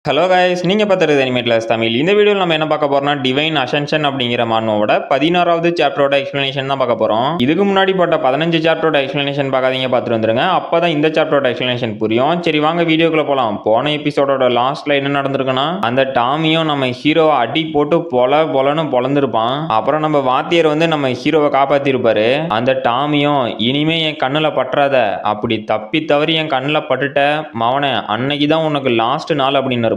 Hello guys, நீங்க பார்த்துருது அனிமேட்லஸ் தமிழ். இந்த வீடியோவில் நம்ம என்ன பார்க்க போறோம்னா டிவைன் அசென்ஷன் அப்படிங்கிற மானோட 16வது சாப்டரோட எக்ஸ்பிளனேஷன் தான் பார்க்க போறோம். இதுக்கு முன்னாடி போட்ட 15 சாப்டரோட எக்ஸ்பிளனேஷன் பார்க்காதீங்க, பார்த்துட்டு வந்துருங்க. அப்பதான் இந்த சாப்டரோட எக்ஸ்பிளனேஷன் புரியும். சரி வாங்க வீடியோக்குள்ள போலாம். போன எபிசோடோட லாஸ்ட்ல என்ன நடந்திருக்குன்னா, அந்த டாமியும் நம்ம ஹீரோவை அடி போட்டு பொலன்னு பொலந்திருப்பான். அப்புறம் நம்ம வாத்தியர் வந்து நம்ம ஹீரோவை காப்பாத்திருப்பாரு. அந்த டாமியும் இனிமே என் கண்ணுல பற்றாத, அப்படி தப்பி தவறி என் கண்ணுல பட்டுட்ட மவனே, அன்னைக்கு தான் உனக்கு லாஸ்ட் நாள் அப்படின்னு இருப்பான்.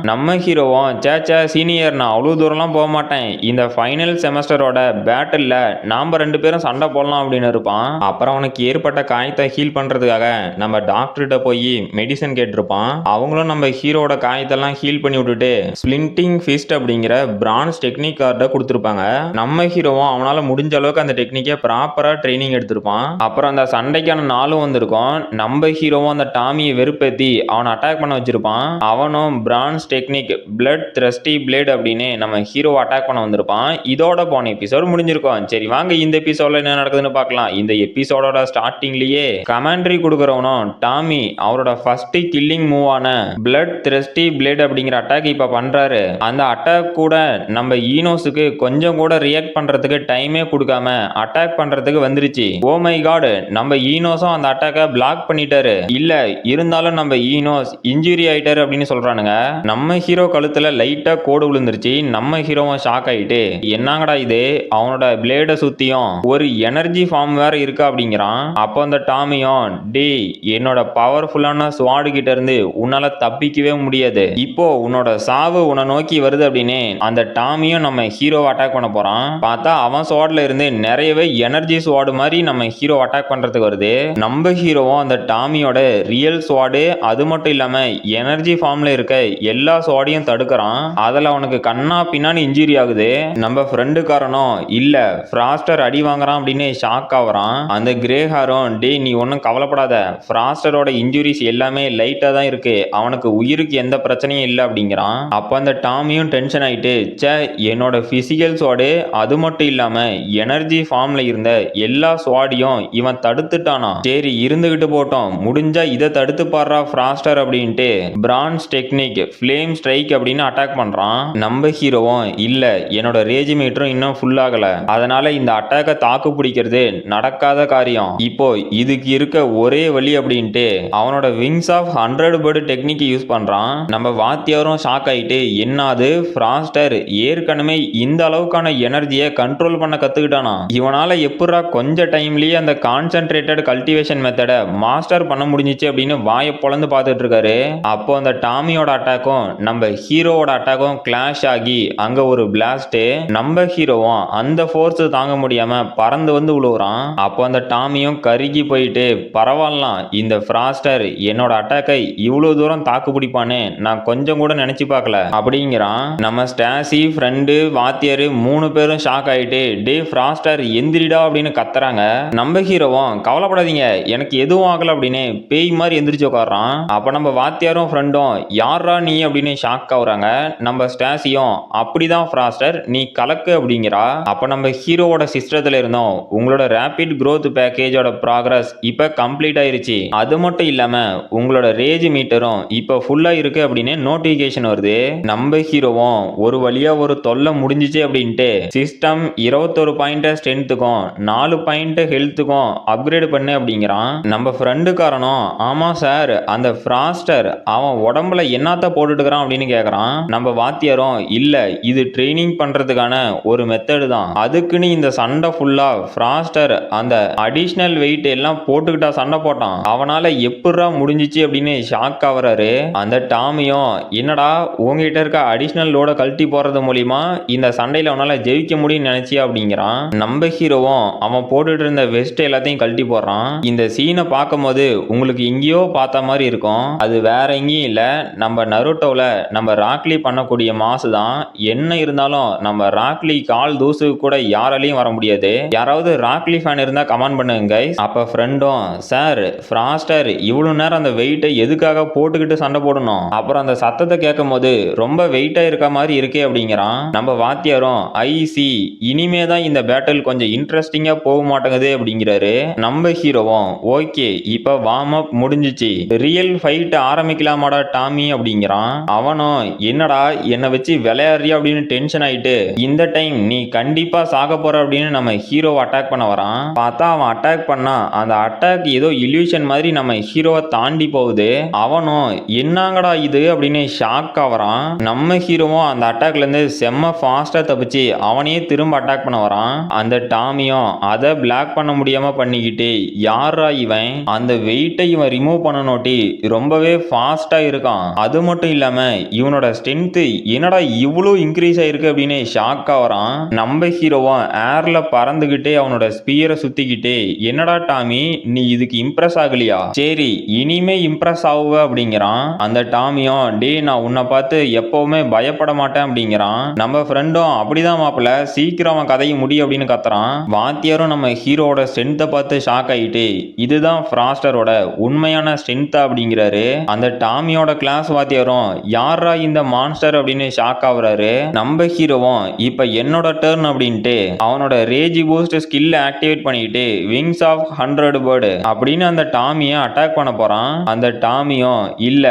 நம்ம ஹீரோவும் சேச்சா சீனியர், நான் அவ்வளவு தூரம்லாம் போக மாட்டேன், இந்த ஃபைனல் செமஸ்டரோட பேட்டில்ல நாம 2 பேரும் சண்டை போடலாம் அப்படின்னு இருப்பான். அப்புறம் அவனுக்கு ஏற்பட்ட காயத்தை ஹீல் பண்றதுக்காக நம்ம டாக்டர்கிட்ட போய் மெடிசன் கேட்டிருப்பான். அவங்களும் நம்ம ஹீரோட காயத்தெல்லாம் ஹீல் பண்ணி விட்டுட்டு ஸ்பிளிண்டிங் ஃபிஸ்ட் அப்படிங்கிற பிரான்ஸ் டெக்னிக் கார்டை கொடுத்துருப்பாங்க. நம்ம ஹீரோவும் அவனால முடிஞ்ச அளவுக்கு அந்த டெக்னிக்கை ப்ராப்பரா ட்ரைனிங் எடுத்திருப்பான். அப்புறம் அந்த சண்டைக்கான நாளும் வந்திருக்கும். நம்ம ஹீரோவும் அந்த டாமியை வெறுப்பேத்தி அவனை அட்டாக் பண்ண வச்சிருப்பான். அவனும் பிரான்ஸ் டெக்னிக் பிளட் த்ரஸ்டி பிளேட் அப்படின்னு நம்ம ஹீரோ அட்டாக் பண்ண வந்திருப்பான். இதோட போன எபிசோட் முடிஞ்சிருக்கும். சரி வாங்க இந்த எபிசோட்ல என்ன நடக்குதுன்னு பார்க்கலாம். இந்த எபிசோடோட ஸ்டார்டிங்லயே கமெண்ட்ரி கொடுக்கறவனும் டாமி அவரோட ஃபர்ஸ்ட் கில்லிங் மூவ் ஆன பிளட் த்ரஸ்டி பிளேட் அப்படிங்கிற அட்டாக் இப்ப பண்றாரு. அந்த அட்டாக் கூட நம்ம ஈனோஸுக்கு கொஞ்சம் கூட ரியாக்ட் பண்றதுக்கு டைமே கொடுக்காம அட்டாக் பண்றதுக்கு வந்துருச்சு. ஓ மை காட், நம்ம ஈனோஸும் அந்த அட்டாக்கை பிளாக் பண்ணிட்டாரு. இல்ல இருந்தாலும் நம்ம ஈனோஸ் இன்ஜுரி ஆயிட்டாரு அப்படின்னு சொல்றானுங்க. நம்ம ஹீரோ கழுத்துல லைட்டா கோடு விழுந்துருச்சு. நம்ம ஹீரோவும் ஷாக் ஆயிட்டு என்னங்கடா இது, அவனோட பிளேட சுத்தியும் ஒரு எனர்ஜி ஃபார்ம் வேற இருக்கா அப்படிங்கிறான். அப்போ அந்த டாமியும் டேய், என்னோட பவர்ஃபுல்லான ஸ்வாடு கிட்ட இருந்து உன்னால தப்பிக்கவே முடியாது, இப்போ உன்னோட சாவு உன்னை நோக்கி வருது அப்படின்னு அந்த டாமியும் நம்ம ஹீரோவை அட்டாக் பண்ண போறான். பார்த்தா அவன் ஸ்வாட்ல இருந்து நிறையவே எனர்ஜி ஸ்வாடு மாதிரி நம்ம ஹீரோ அட்டாக் பண்றதுக்கு வருது. நம்ம ஹீரோவும் அந்த டாமியோட ரியல் ஸ்வாடு அது மட்டும் இல்லாம எனர்ஜி ஃபார்ம்ல இருக்க எல்லா ஸ்வாடையும் தடுக்கிறான். அதுல அவனுக்கு கண்ணா பின்னாடி இன்ஜுரி ஆகுது. நம்ம ஃப்ரெண்டுக்காரனும் இல்ல ஃப்ராஸ்டர் அடி வாங்குறான் அப்படின்னு ஷாக் ஆகுறான். அந்த கிரே ஹாரும் டே நீ ஒன்னும் கவலைப்படாத, ஃப்ராஸ்டரோட இன்ஜுரிஸ் எல்லாமே லைட்டா தான் இருக்கு, அவனுக்கு உயிருக்கு எந்த பிரச்சனையும் இல்லை அப்படிங்கிறான். அப்ப அந்த டாமியும் டென்ஷன் ஆயிட்டு சே, என்னோட பிசிக்கல் ஸ்வாடு அது மட்டும் இல்லாம எனர்ஜி ஃபார்ம்ல இருந்த எல்லா ஸ்வாடையும் இவன் தடுத்துட்டானா, சரி இருந்துகிட்டு போட்டோம், முடிஞ்சா இதை தடுத்து பாடுறா ஃப்ராஸ்டர் அப்படின்ட்டு பிரான்ஸ் டெக்னிக் ஃப்ளேம் ஸ்ட்ரைக் அப்படின்னு அட்டாக் பண்றான். நம்ம ஹீரோவும் இல்ல என்னோட ரேஜ் மீட்டரும் இன்னும் ஃபுல் ஆகல, அதனால இந்த அட்டாக்கை தாக்கு பிடிக்கிறது நடக்காத காரியம், இப்போ இதுக்கு இருக்க ஒரே வழி அப்படின்ட்டு அவனோட wings of 100 bird technique use பண்றான். நம்ம வாத்தியாரும் ஷாக் ஆயிட்டு என்னது ஃப்ராஸ்டர் ஏற்கனவே இந்த அளவுக்கான எனர்ஜியை கண்ட்ரோல் பண்ண கத்துக்கிட்டானா, இவனால எப்படா கொஞ்ச டைம்லயே அந்த கான்சென்ட்ரேட்டட் கல்டிவேஷன் மெத்தடை மாஸ்டர் பண்ண முடிஞ்சிச்சு அப்படின்னு வாயை பொளந்து பார்த்துட்டு இருக்காரு. அப்போ அந்த டாமியோட அட்டாக்கும் நம்ம ஹீரோவோட அட்டாக்கும் கிளாஷ் ஆகி அங்க ஒரு பிளாஸ்ட். நம்ம ஹீரோவும் அந்த ஃபோர்ஸ் தாங்க முடியாம பறந்து வந்து விழுவுறான். அப்போ அந்த டாமியும் கருகி போயிட்டு பரவாயில்ல, இந்த ஃப்ராஸ்டர் என்னோட அட்டாக்கை இவ்வளவு தூரம் தாக்கு பிடிப்பான்னு நான் கொஞ்சம் கூட நினைச்சு பார்க்கல அப்படிங்கிறான். நம்ம ஸ்டாசி ஃப்ரெண்டு வாத்தியாரு 3 பேரும் ஷாக் ஆயிட்டு டே ஃப்ராஸ்டர் எந்திரிடா அப்படின்னு கத்துறாங்க. நம்ம ஹீரோவும் கவலைப்படாதீங்க எனக்கு எதுவும் ஆகல அப்படின்னு பேய் மாதிரி எந்திரிச்சு உட்காடுறான். அப்ப நம்ம வாத்தியாரும் ஃப்ரெண்டும் யாரா நீ அப்படின்னு ஷாக் ஆகுறாங்க. நம்ம ஸ்டாசியும் அப்படிதான் ஃப்ராஸ்டர் நீ கலக்கு அப்படிங்கிறா. அப்ப நம்ம ஹீரோவோட சிஸ்டத்துல இருந்தோம் உங்களோட ரேபிட் growth பேக்கேஜோட ப்ராக்ரஸ் இப்ப கம்ப்ளீட் ஆயிருச்சு, அது மட்டும் இல்லாம உங்களோட ரேஜ் மீட்டரும் இப்ப ஃபுல்லா இருக்கு அப்படின்னு நோட்டிபிகேஷன் வருது. நம்ம ஹீரோவும் ஒரு வழியா ஒரு தொல்லை முடிஞ்சிச்சு அப்படின்ட்டு சிஸ்டம் 21 பாயிண்ட் ஸ்ட்ரென்த்துக்கும் 4 பாயிண்ட் ஹெல்த்துக்கும் அப்கிரேட் பண்ணு அப்படிங்கிறான். நம்ம ஃப்ரெண்டுக்காரனும் ஆமா சார், அந்த ஃப்ராஸ்டர் அவன் உடம்புல என்னத்த போட்டுட்டு இருக்கிறான் அப்படின்னு கேட்கறான். நம்ம வாத்தியாரும் இல்ல இது ட்ரைனிங் பண்றதுக்கான ஒரு மெத்தடு தான், அதுக்குன்னு இந்த சண்டை ஃபுல்லா ஃப்ராஸ்டர் அந்த அடிஷனல் வெயிட் எல்லாம் போட்டுக்கிட்டா சண்டை போட்டான், அவனால எப்படா முடிஞ்சிச்சு அப்படின்னு ஷாக் ஆகுறாரு. அந்த டாமியும் என்னடா உங்ககிட்ட இருக்க அடிஷனல் லோட கழட்டி போறது மூலியமா இந்த சண்டையில அவனால ஜெயிக்க முடியும்னு நினைச்சியா அப்படிங்கிறான். நம்ம ஹீரோவும் அவன் போட்டுட்டு இருந்த வெஸ்ட் எல்லாத்தையும் கழட்டி போடுறான். இந்த சீனை பார்க்கும் போது உங்களுக்கு எங்கேயோ பார்த்த மாதிரி இருக்கும், அது வேற எங்கேயும் இல்ல, நம்ம நருட்டோல நம்ம ராக்லி பண்ணக்கூடிய மாசு தான். என்ன இருந்தாலும் நம்ம ராக்லி கால் தூசு கூட யாராலையும் வர முடியாது. யாராவது ராக்லி ஃபேன் இருந்தா கமெண்ட் பண்ணுங்க கைஸ். அப்ப ஃப்ரெண்டும் சார் ஃப்ராஸ்டர் இவ்வளவு நேரம் அந்த வெயிட்டை எதுக்காக போட்டுக்கிட்டு சண்டை போடணும், அப்புறம் அந்த சத்தத்தை கேட்கும் போது ரொம்ப வெயிட்டா இருக்க மாதிரி இருக்கே அப்படிங்கிறான். நம்ம வாத்தியாரும் ஐசி இனிமே தான் இந்த பேட்டில் கொஞ்சம் இன்ட்ரெஸ்டிங்கா போக மாட்டேங்குது அப்படிங்கிறாரு. நம்ம ஹீரோவும் ஓகே இப்ப வார்ம் அப் முடிஞ்சிச்சு, ரியல் ஃபைட் ஆரம்பிக்கலாமாடா டாமி அப்படிங்கிற அப்படிங்கிறான். அவனும் என்னடா என்ன வச்சு விளையாடுறியா அப்படின்னு டென்ஷன் ஆயிட்டு இந்த டைம் நீ கண்டிப்பா சாக போற அப்படின்னு நம்ம ஹீரோவை அட்டாக் பண்ண வரான். பார்த்தா அவன் அட்டாக் பண்ணா அந்த அட்டாக் ஏதோ இல்யூஷன் மாதிரி நம்ம ஹீரோவை தாண்டி போகுது. அவனும் என்னங்கடா இது அப்படின்னு ஷாக் ஆவறான். நம்ம ஹீரோவும் அந்த அட்டாக்ல இருந்து செம்ம ஃபாஸ்டா தப்பிச்சு அவனையே திரும்ப அட்டாக் பண்ண வரான். அந்த டாமியும் அதை பிளாக் பண்ண முடியாம பண்ணிக்கிட்டு யாரா இவன் அந்த வெயிட்டை இவன் ரிமூவ் பண்ணனோட்டி ரொம்பவே ஃபாஸ்டா இருக்கான். அது மட்டும் இல்லாம இவனோட ஸ்ட்ரென்த் என்னடா இவ்வளோ இன்க்ரீஸ் ஆயிருக்கு அப்படின்னு ஷாக் ஆவறான். நம்ம ஹீரோவும் ஏர்ல பறந்துகிட்டே அவனோட ஸ்பியரை சுத்திக்கிட்டு என்னடா டாமி நீ இதுக்கு இம்ப்ரெஸ் ஆகலையா, சரி இனிமே இம்ப்ரெஸ் ஆகுவ அப்படிங்கிறான். அந்த டாமியும் டே நான் உன்னை பார்த்து எப்பவுமே பயப்பட மாட்டேன் அப்படிங்கிறான். நம்ம ஃப்ரெண்டும் அப்படிதான் மாப்பிள சீக்கிரம் அவன் கதையை முடியும் அப்படின்னு கத்துறான். வாத்தியாரும் நம்ம ஹீரோட ஸ்ட்ரென்த்தை பார்த்து ஷாக் ஆயிட்டு இதுதான் ஃப்ராஸ்டரோட உண்மையான ஸ்ட்ரென்த் அப்படிங்கிறாரு. அந்த டாமியோட கிளாஸ் வாத்தியாரும் யாரா இந்த மான்ஸ்டர் அப்படின்னு ஷாக் ஆகுறாரு. நம்ம ஹீரோவும் இப்ப என்னோட டர்ன் அப்படின்ட்டு அவனோட ரேஜ் பூஸ்ட் ஸ்கில் ஆக்டிவேட் பண்ணிட்டு விங்ஸ் ஆஃப் 100 பேர்டு அப்படின்னு அந்த டாமியை அட்டாக் பண்ண போறான். அந்த டாமியும் இல்ல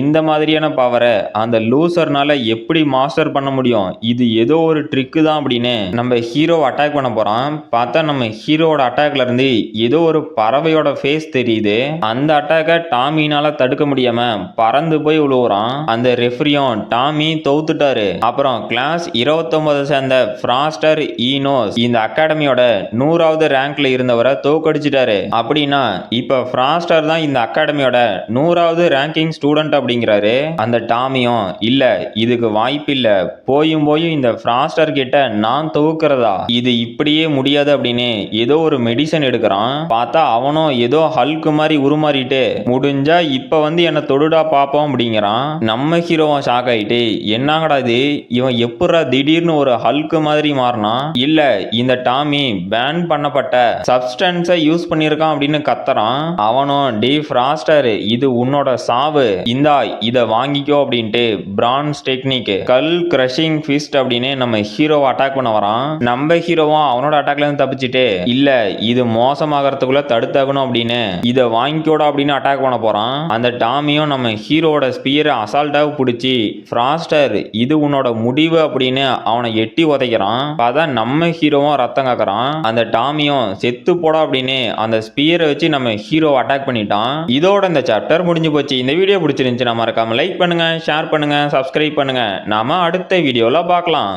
இந்த மாதிரியான பவரை அந்த லூசர்னால எப்படி மாஸ்டர் பண்ண முடியும், இது ஏதோ ஒரு ட்ரிக்கு தான் அப்படின்னு நம்ம ஹீரோ அட்டாக் பண்ண போறான். பார்த்தா நம்ம ஹீரோட அட்டாக்ல இருந்து ஏதோ ஒரு பறவையோட ஃபேஸ் தெரியுது. அந்த அட்டாக்கை டாமினால தடுக்க முடியாம பறந்து போய் விழுவுறான். அந்த ரெஃப்ரியும் டாமி தோத்துட்டாரு. அப்புறம் கிளாஸ் 29 சேர்ந்த ஃப்ராஸ்டர் ஈனோஸ் இந்த அகாடமியோட 100வது ரேங்க்ல இருந்தவரை தோக்கடிச்சிட்டாரு. அப்படின்னா இப்ப ஃப்ராஸ்டர் தான் இந்த அகாடமியோட 100வது ரேங்கிங் ஸ்டூடெண்ட் அப்படிங்கிறாரு. அந்த டாமியும் இல்ல இதுக்கு வாய்ப்பில்ல, போயும் இந்த ஃப்ராஸ்டர் கிட்ட நான் தோக்குறதா, இது இப்படியே முடியாது அப்படின்னு ஏதோ ஒரு மெடிசன் எடுக்கிறான். பார்த்தா அவனும் ஏதோ ஹல்க் மாதிரி உருமாறிட்டு முடிஞ்சா இப்ப என்ன தொடுடா பாப்போம் அப்படிங்கிறான். நம்ம ஹீரோவும் ஷாக் ஆயிட்டு என்னங்கடா இது இவன் எப்படா திடீர்னு ஒரு ஹல்க் மாதிரி மாறினா, இல்ல இந்த டாமி பேன் பண்ணப்பட்ட சப்ஸ்டன்ஸை யூஸ் பண்ணிருக்கான் அப்படின்னு கத்துறான். அவனும் டே ஃப்ராஸ்டர் இது உன்னோட சாவு, இந்தா இத வாங்கிக்கோ அப்படின்ட்டு பிரான்ஸ் டெக்னிக் கல் கிரஷிங் ஃபிஸ்ட் அப்படின்னு நம்ம ஹீரோவை அட்டாக் பண்ண வரான். நம்ம ஹீரோவும் அவனோட அட்டாக்ல இருந்து தப்பிச்சுட்டு இல்ல இது மோசமாகறதுக்குள்ள தடுத்தாகணும் அப்படின்னு இதை வாங்கிக்கோடா அப்படின்னு அட்டாக் பண்ண போறான். அந்த டாமியும் நம்ம ஹீரோட ஸ்பியரை அசால்ட்டாக பிடிச்சி ஃப்ராஸ்டர் இது உன்னோட முடிவு அப்படின்னு அவனை எட்டி உதைக்கிறான். அதான் நம்ம ஹீரோவும் ரத்தம் காக்குறான். அந்த டாமியும் செத்து போடா அப்படின்னு அந்த ஸ்பியரை வச்சு நம்ம ஹீரோ அட்டாக் பண்ணிட்டான். இதோட இந்த சாப்டர் முடிஞ்சு போச்சு. இந்த வீடியோ பிடிச்சிருந்துச்சுன்னா மறக்காம லைக் பண்ணுங்க, ஷேர் பண்ணுங்க, சப்ஸ்கிரைப் பண்ணுங்க. நாம அடுத்த வீடியோல பார்க்கலாம்.